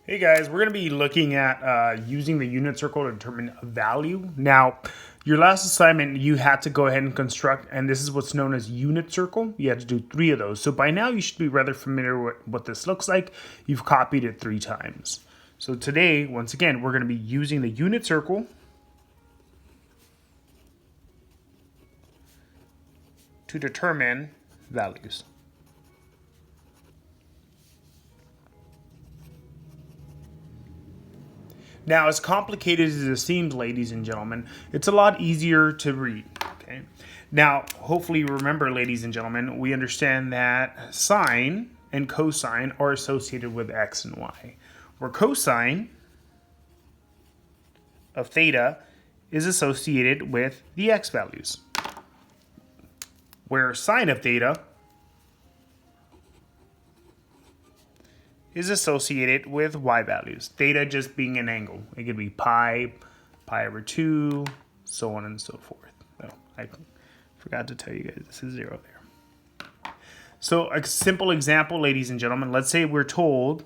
Hey guys, we're going to be looking at using the unit circle to determine a value. Now, your last assignment, you had to go ahead and construct, and this is what's known as unit circle. You had to do 3 of those. So by now, you should be rather familiar with what this looks like. You've copied it 3 times. So today, once again, we're going to be using the unit circle to determine values. Now, as complicated as it seems, ladies and gentlemen, it's a lot easier to read, okay? Now, hopefully you remember, ladies and gentlemen, we understand that sine and cosine are associated with x and y, where cosine of theta is associated with the x values, where sine of theta is associated with y values. Theta just being an angle. It could be pi, pi over 2, so on and so forth. Oh, I forgot to tell you guys this is 0 there. So a simple example, ladies and gentlemen, let's say we're told,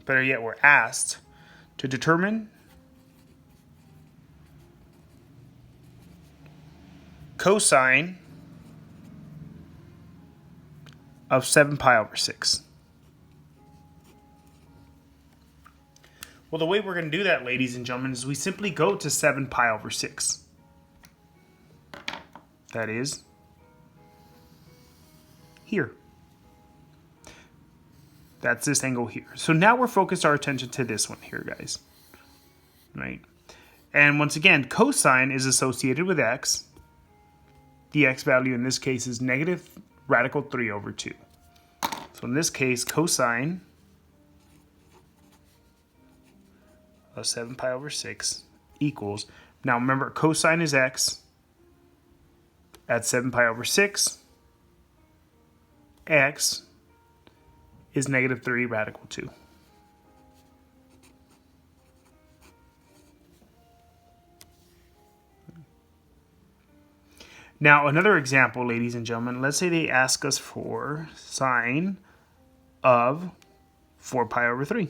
better yet, we're asked to determine cosine of 7 pi over 6. Well, the way we're going to do that, ladies and gentlemen, is we simply go to 7 pi over 6. That is here. That's this angle here. So now we're focused our attention to this one here, guys. Right? And once again, cosine is associated with x. The x value in this case is negative radical 3 over 2. So in this case, cosine of 7 pi over 6 equals, now remember, cosine is x at 7 pi over 6. X is negative 3 radical 2. Now, another example, ladies and gentlemen, let's say they ask us for sine of 4 pi over 3.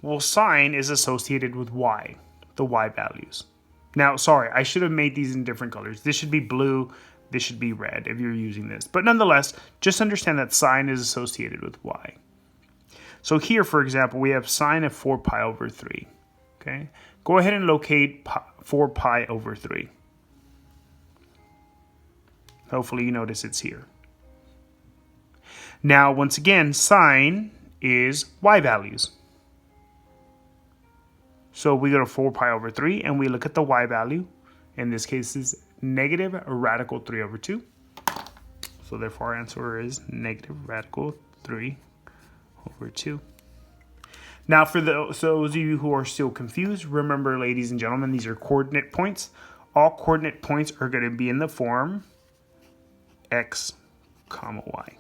Well, sine is associated with y, the y values. Now, sorry, I should have made these in different colors. This should be blue, this should be red if you're using this. But nonetheless, just understand that sine is associated with y. So here, for example, we have sine of 4 pi over 3. Okay? Go ahead and locate 4 pi over 3. Hopefully you notice it's here. Now, once again, sine is y values. So we go to 4 pi over 3 and we look at the y value. In this case, is negative radical 3 over 2. So therefore our answer is negative radical 3 over 2. Now, for those of you who are still confused, remember, ladies and gentlemen, these are coordinate points. All coordinate points are going to be in the form x, comma, y.